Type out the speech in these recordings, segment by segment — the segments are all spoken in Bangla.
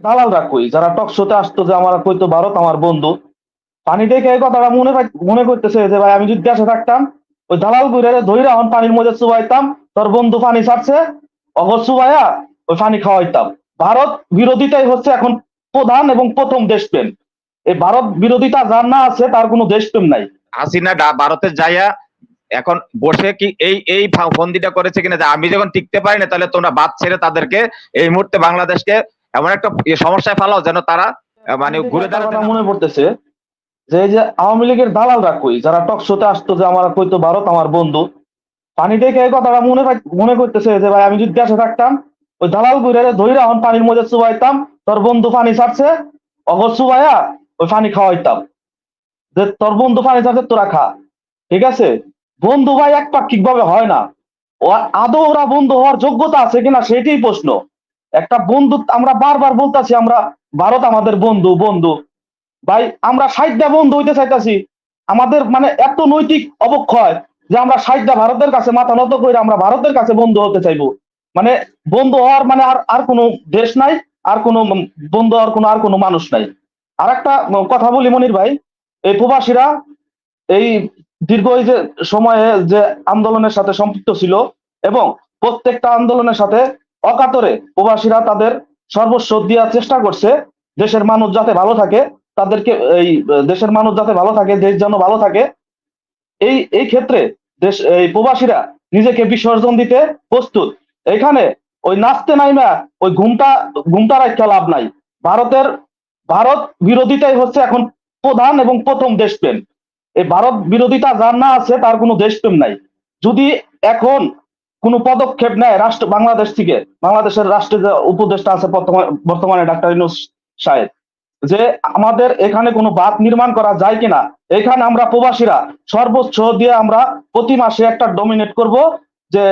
দালালরা কই যারা টক শোতে আসতো যে আমার কইতো ভারত আমার বন্ধু, পানি দেখে এই কথাটা মনে করতেছে যে ভাই আমি যদি দেশে থাকতাম ওই দালাল গুইরে ধইরা এখন পানির মধ্যে চুবাইতাম, তোর বন্ধু পানি ছাড়ছে অগর চুবাইয়া ওই পানি খাওয়াইতাম। ভারত বিরোধিতাই হচ্ছে এখন প্রধান এবং প্রথম দেশপ্রেম। এই ভারত বিরোধিতা যার না আছে তার কোনো দেশপ্রেম নাই। হাসিনা ভারতে যাইয়া এখন বসে কি এই ফন্দিটা করেছে কিনা, যে আমি যখন টিকতে পারি না তাহলে তোমরা বাদ ছেড়ে তাদেরকে এই মুহূর্তে বাংলাদেশকে এমন একটা সমস্যায় ফেলাও যেন তারা মানে ঘুরে দাঁড়াতে মনে পড়তেছে যে এই যে আওয়ামী লীগের দালালরা কই যারা টক শোতে আসতো যে আমার কইতো ভারত আমার বন্ধু, পানি দেখে এই কথাটা মনে করতেছে যে ভাই আমি যদি দেশে থাকতাম ওই দালাল গুইরে ধইরা এখন পানির মধ্যে চুবাইতাম, তোর বন্ধু পানি ছাড়ছে অগর চুবাইয়া ওই পানি খাওয়াইতাম, যে তোর বন্ধু পানি ছাড়ছে তোরা খা। ঠিক আছে, বন্ধু ভাই একপাক্ষিক ভাবে হয় না। ও আদৌ ওরা বন্ধু হওয়ার যোগ্যতা আছে কিনা সেটাই প্রশ্ন। একটা বন্ধু আমরা বারবার বলতাছি আমরা ভারত আমাদের বন্ধু বন্ধু, ভাই আমরা 60টা বন্ধু হইতে চাইতাছি, আমাদের মানে এত নৈতিক অবক্ষয় যে আমরা 60টা ভারতের কাছে মাথা নত করে আমরা ভারতের কাছে বন্ধু হতে চাইবো। মানে বন্ধু হওয়ার মানে আর কোনো দেশ নাই, আর কোনো বন্ধু হওয়ার আর কোনো মানুষ নাই। আর একটা কথা বলি মনির ভাই, এই প্রবাসীরা এই দীর্ঘ এই যে সময়ে যে আন্দোলনের সাথে সম্পৃক্ত ছিল এবং প্রত্যেকটা আন্দোলনের সাথে অকাতরে প্রবাসীরা তাদের সর্বস্ব দেওয়ার চেষ্টা করছে দেশের মানুষ যাতে ভালো থাকে, তাদেরকে এই দেশের মানুষ যাতে ভালো থাকে, দেশ যেন ভালো থাকে। এই ক্ষেত্রে এই প্রবাসীরা নিজেকে বিসর্জন দিতে প্রস্তুত। এখানে ওই নাচতে নাইমা ওই ঘুমটা রাখতে লাভ নাই। ভারত বিরোধিতাই হচ্ছে এখন প্রধান এবং প্রথম দেশপ্রেম। এই ভারত বিরোধিতা যার না আছে তার কোনো দেশপ্রেম নাই। যদি এখন কোনো পদক্ষেপ নেয় রাষ্ট্র বাংলাদেশ থেকে, বাংলাদেশের রাষ্ট্রের যে উপদেষ্টা আছে বর্তমানে ডাক্তার ইউনূস সাহেব, যে আমাদের এখানে কোনো বাঁধ নির্মাণ করা যায় কিনা, এখানে আমরা প্রবাসীরা সর্বোচ্চ দিয়ে আমরা প্রতি মাসে একটা ডমিনেট করব যে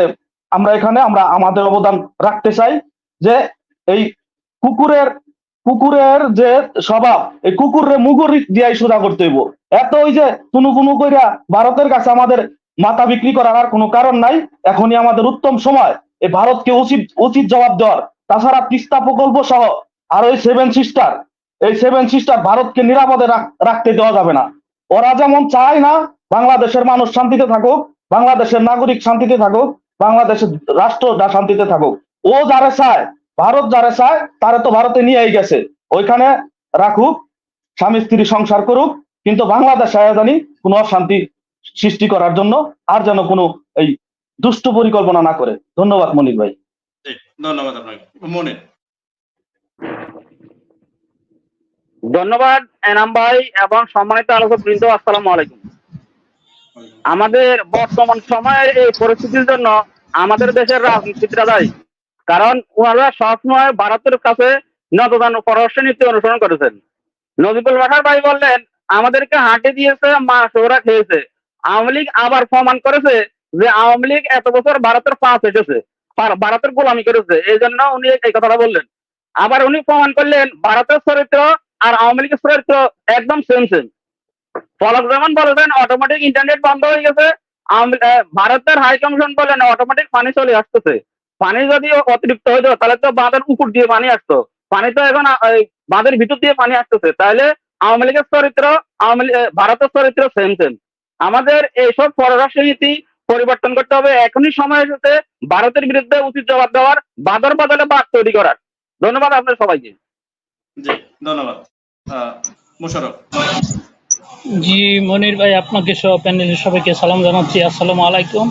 আমরা এখানে আমরা আমাদের অবদান রাখতে চাই। যে এই কুকুরের যে স্বভাব, এই কুকুরের মুগুর দিয়াই সোজা করতে হইব। এত ওই যে কোনো কইরা ভারতের কাছে আমাদের মাথা বিক্রি করার আর কোনো কারণ নাই। এখনই আমাদের উত্তম সময় এই ভারতকে উচিত জবাব দেওয়ার। তাছাড়া তিস্তা প্রকল্প সহ আর ওই সেভেন সিস্টার ভারতকে নিরাপদে রাখতে দেওয়া যাবে না। ওরা যেমন চায় না বাংলাদেশের মানুষ শান্তিতে থাকুক, বাংলাদেশের নাগরিক শান্তিতে থাকুক, বাংলাদেশের রাষ্ট্রটা শান্তিতে থাকুক। ও যারে চায়, ভারত যারে চায় তারে তো ভারতে নিয়েই গেছে, ওইখানে রাখুক, স্বামী স্ত্রী সংসার করুক, কিন্তু বাংলাদেশে জানি কোনো অশান্তি সৃষ্টি করার জন্য আর যেন কোনো এই দুষ্ট পরিকল্পনা না করে। ধন্যবাদ মনির ভাই। ধন্যবাদ আপনাকে মনির। ধন্যবাদ এনাম ভাই এবং সম্মানিত আলোচক বৃন্দ, আসসালামু আলাইকুম। আমাদের বর্তমান সময়ের এই পরিস্থিতির জন্য আমাদের দেশের রাজনীতিটা দায়ী, কারণ ওনারা সবসময় ভারতের কাছে নতদান পররাষ্ট্র নীতি অনুসরণ করেছেন। নজিবুল বাসার ভাই বললেন আমাদেরকে হাঁটে দিয়েছে, মাছ ওরা খেয়েছে। আওয়ামী লীগ আবার প্রমাণ করেছে যে আওয়ামী লীগ এত বছর ভারতের পা পেটেছে, ভারতের গোলামি করেছে, এই জন্য উনি এই কথাটা বললেন। আবার উনি প্রমাণ করলেন ভারতের চরিত্র আর আওয়ামী লীগের চরিত্র একদম সেম। ফলক যেমন বলেছেন অটোমেটিক ইন্টারনেট বন্ধ হয়ে গেছে, ভারতের হাই কমিশন বলেন অটোমেটিক পানি চলে আসতেছে। পানি যদি অতিরিক্ত হয়ে যেত তাহলে তো বাঁধের উপর দিয়ে পানি আসতো, পানি তো এখন বাঁধের ভিতর দিয়ে পানি আসতেছে। তাহলে আওয়ামী লীগের চরিত্র ভারতের চরিত্র সেম। আমাদের এইসব পররাষ্ট্র নীতি পরিবর্তন করতে হবে। এখনই সময় এসেছে ভারতের বিরুদ্ধে উচিত জবাব দেওয়ার, বাঁধর বদলে বাঁধ তৈরি করার। ধন্যবাদ আপনার সবাইকে। জি ধন্যবাদ। মোশাররফ। জি মনির ভাই, আপনাকে সহ প্যানেলের সবাইকে সালাম জানাচ্ছি, আসসালামু আলাইকুম।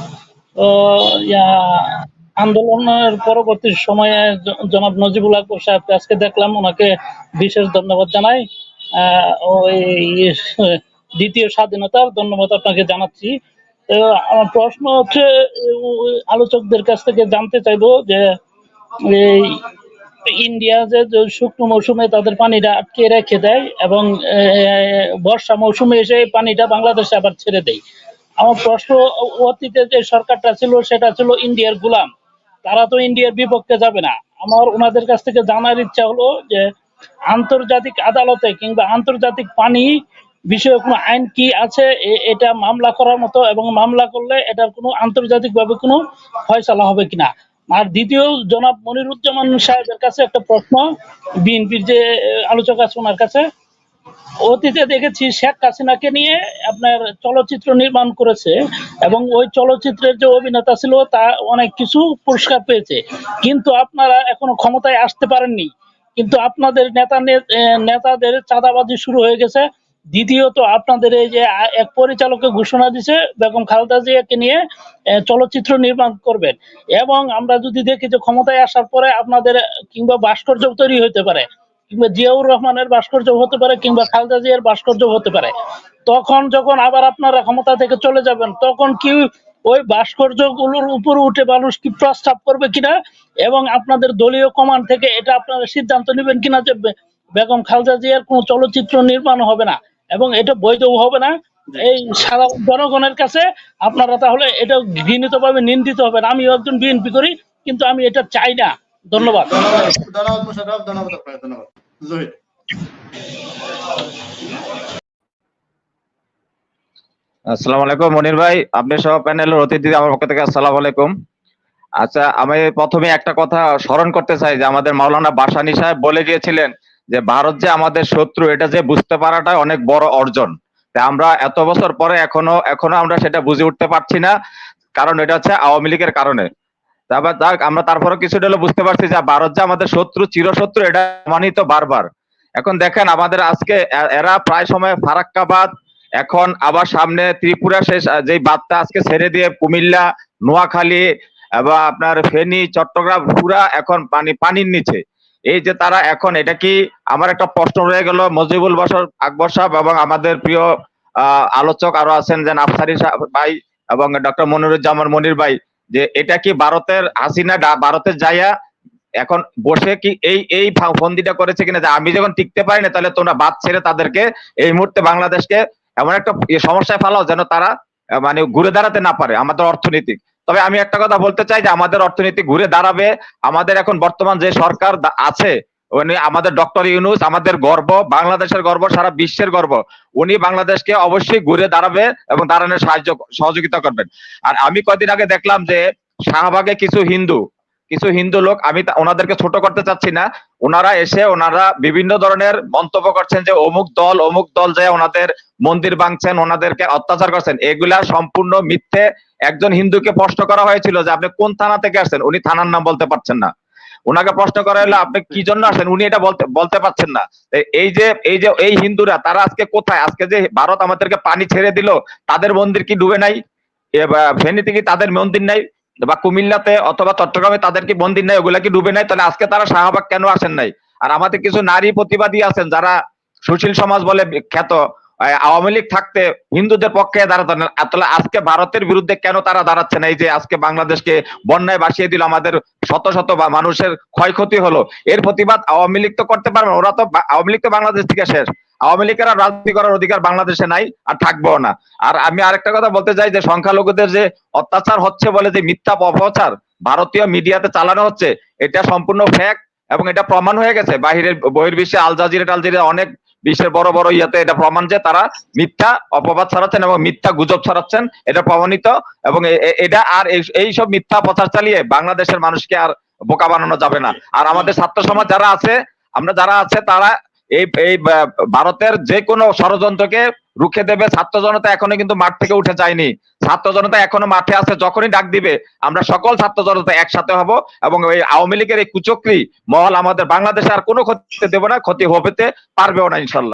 তো আন্দোলনের পরবর্তী সময়ে জনাব নজিবুল আকবর সাহেবকে আজকে দেখলাম, ওনাকে বিশেষ ধন্যবাদ জানাই। ওই দ্বিতীয় স্বাধীনতার ধন্যবাদ আপনাকে জানাচ্ছি। তো আমার প্রশ্ন হচ্ছে আলোচকদের কাছ থেকে জানতে চাইবো যে এই ইন্ডিয়া যে শুকনো মৌসুমে তাদের পানিটা আটকে রেখে দেয় এবং বর্ষা মৌসুমে এসে পানিটা বাংলাদেশে আবার ছেড়ে দেয়। আমার প্রশ্ন, অতীতে যে সরকারটা ছিল সেটা ছিল ইন্ডিয়ার গোলাম, তারা তো ইন্ডিয়ার বিপক্ষে যাবে না। আমার ওনাদের কাছ থেকে জানার ইচ্ছা হলো যে আন্তর্জাতিক আদালতে কিংবা আন্তর্জাতিক পানি বিষয়ে কোনো আইন কি আছে এটা মামলা করার মতো, এবং মামলা করলে এটার কোনো আন্তর্জাতিক ভাবে কোনো ফয়সালা হবে কিনা। আর দ্বিতীয়, জনাব মনিরুজ্জামান সাহেবের কাছে একটা প্রশ্ন, বিএনপির যে আলোচক আছে ওনার কাছে। অতীতে দেখেছি শেখ হাসিনাকে নিয়ে আপনার চলচ্চিত্র নির্মাণ করেছে এবং ওই চলচ্চিত্রের যে অভিনেতা ছিল তা অনেক কিছু পুরস্কার পেয়েছে, কিন্তু আপনারা এখনো ক্ষমতায় আসতে পারেননি, কিন্তু আপনাদের নেতাদের চাঁদাবাজি শুরু হয়ে গেছে। দ্বিতীয়ত, আপনাদের এই যে এক পরিচালকের ঘোষণা দিছে বেগম খালেদা জিয়াকে নিয়ে চলচ্চিত্র নির্মাণ করবেন, এবং আমরা যদি দেখি যে ক্ষমতায় আসার পরে আপনাদের কিংবা ভাস্কর্য তৈরি হতে পারে, কিংবা জিয়াউর রহমানের ভাস্কর্য হতে পারে, কিংবা খালেদা জিয়ার ভাস্কর্য হতে পারে, তখন যখন আবার আপনারা ক্ষমতা থেকে চলে যাবেন তখন কি ওই ভাস্কর্য গুলোর উপর উঠে মানুষ কি প্রস্তাব করবে কিনা, এবং আপনাদের দলীয় কমান্ড থেকে এটা আপনারা সিদ্ধান্ত নেবেন কিনা যে বেগম খালেদা জিয়ার কোনো চলচ্চিত্র নির্মাণ হবে না এবং এটা বৈধও হবে না, এই সাধারণ জনগণের কাছে আপনারা তাহলে এটা ঘৃণিতভাবে নিন্দিত হবেন। আমিও একজন বিএনপি করি, কিন্তু আমি এটা চাই না। ধন্যবাদ। ধন্যবাদ মোশাররফ, ধন্যবাদ আপনাকে, ধন্যবাদ। জহির। আসসালামু আলাইকুম মনির ভাই, আপনি সহ প্যানেলের অতিথি, আমার পক্ষ থেকে আসসালামু আলাইকুম। আচ্ছা, আমি প্রথমে একটা কথা স্মরণ করতে চাই যে আমাদের মাওলানা ভাসানী সাহেব বলে গিয়েছিলেন যে ভারত যে আমাদের শত্রু, এটা যে বুঝতে পারাটা অনেক বড় অর্জন। তাই আমরা এত বছর পরে এখনো আমরা সেটা বুঝে উঠতে পারছি না, কারণ এটা হচ্ছে আওয়ামী লীগের কারণে। তারপর আমরা তারপরে কিছুটা হলে বুঝতে পারছি যে ভারত যে আমাদের শত্রু, চিরশত্রু, এটা মানিত বারবার। এখন দেখেন আমাদের আজকে এরা প্রায় সময় ফারাক্কাবাদ, এখন আবার সামনে ত্রিপুরা শেষ যে বাদটা আজকে ছেড়ে দিয়ে কুমিল্লা, নোয়াখালী এবং আপনার ফেনী, চট্টগ্রাম পুরা এখন পানির নিচে। এই যে তারা এখন, এটা কি, আমার একটা প্রশ্ন রয়ে গেল মজিবুল বাশর আকবর সাহেব এবং আমাদের প্রিয় আলোচক আরো আছেন যে আফসারি ভাই এবং ডক্টর মনিরুজ্জামান মনির ভাই, যে এটা কি ভারতের হাসিনা ভারতের যাইয়া এখন বসে কি এই ফন্দিটা করেছে কিনা যে আমি যখন টিকতে পারি না তাহলে তোমরা বাদ ছেড়ে তাদেরকে এই মুহূর্তে বাংলাদেশকে এমন একটা সমস্যায় ফেলাও যেন তারা মানে ঘুরে দাঁড়াতে না পারে আমাদের অর্থনীতি। তবে আমি একটা কথা বলতে চাই যে আমাদের অর্থনীতি ঘুরে দাঁড়াবে, আমাদের এখন বর্তমান যে সরকার আছে উনি আমাদের ডক্টর ইউনূস, আমাদের গর্ব, বাংলাদেশের গর্ব, সারা বিশ্বের গর্ব। উনি বাংলাদেশকে অবশ্যই ঘুরে দাঁড়াবে এবং দাঁড়ানোর সহযোগিতা করবেন। আর আমি কয়দিন আগে দেখলাম যে শাহবাগে কিছু হিন্দু লোক, আমি ওনাদেরকে ছোট করতে চাচ্ছি না, ওনারা বিভিন্ন ধরনের মন্তব্য করছেন যে অমুক দল যে ওনাদের মন্দির ভাঙছেন, ওনাদেরকে অত্যাচার করছেন, এগুলা সম্পূর্ণ মিথ্যে। একজন হিন্দুকে প্রশ্ন করা হয়েছিল যে আপনি কোন থানা থেকে আসছেন, উনি থানার নাম বলতে পারছেন না। ওনাকে প্রশ্ন করা হলো আপনি কি জন্য আসেন, উনি এটা বলতে পারছেন না। এই হিন্দুরা তারা আজকে কোথায়? আজকে যে ভারত আমাদেরকে পানি ছেড়ে দিল, তাদের মন্দির কি ডুবে নাই? ফেনীতে কি তাদের মন্দির নাই? বা কুমিল্লাতে অথবা চট্টগ্রামে তাদের কি মন্দির নাই? ওগুলা কি ডুবে নাই? তাহলে আজকে তারা শাহবাগ কেন আসেন নাই? আর আমাদের কিছু নারী প্রতিবাদী আছেন যারা সুশীল সমাজ বলে খ্যাত, আওয়ামী লীগ থাকতে হিন্দুদের পক্ষে দাঁড়াতেন, তাহলে আজকে ভারতের বিরুদ্ধে কেন তারা দাঁড়াচ্ছে না? এই যে আজকে বাংলাদেশকে বন্যায় ভাসিয়ে দিল, আমাদের শত শত মানুষের ক্ষয়ক্ষতি হলো, এর প্রতিবাদ আওয়ামী লীগ তো করতে পারবে না। ওরা তো, আওয়ামী লীগ তো বাংলাদেশ থেকে শেষ, আওয়ামী লীগের আর রাজনীতি করার অধিকার বাংলাদেশে নাই আর থাকবেও না। আর আমি আরেকটা কথা বলতে চাই যে সংখ্যালঘুদের যে অত্যাচার হচ্ছে বলে যে মিথ্যা অপপ্রচার ভারতীয় মিডিয়াতে চালানো হচ্ছে, এটা সম্পূর্ণ ফেক এবং এটা প্রমাণ হয়ে গেছে বহির্বিশ্বে আল জাজিরা অনেক বিশ্বের বড় বড় ইয়াতে এটা প্রমাণ যে তারা মিথ্যা অপবাদ ছড়াচ্ছেন এবং মিথ্যা গুজব ছড়াচ্ছেন, এটা প্রমাণিত। এবং এটা আর এইসব মিথ্যা প্রচার চালিয়ে বাংলাদেশের মানুষকে আর বোকা বানানো যাবে না। আর আমাদের ছাত্র সমাজ যারা আছে তারা এই ভারতের যে কোনো ষড়যন্ত্রকে রুখে দেবে। ছাত্র জনতা এখনো কিন্তু মাঠ থেকে উঠে যায়নি, ছাত্র জনতা এখনো মাঠে আছে, যখনই ডাক দিবে আমরা সকল ছাত্র জনতা একসাথে হব এবং এই আওয়ামী লীগের এই কুচক্রী মহল আমাদের বাংলাদেশে আর কোনো ক্ষতি দেব না, ক্ষতি হতে পারবেও না ইনশাল্লাহ।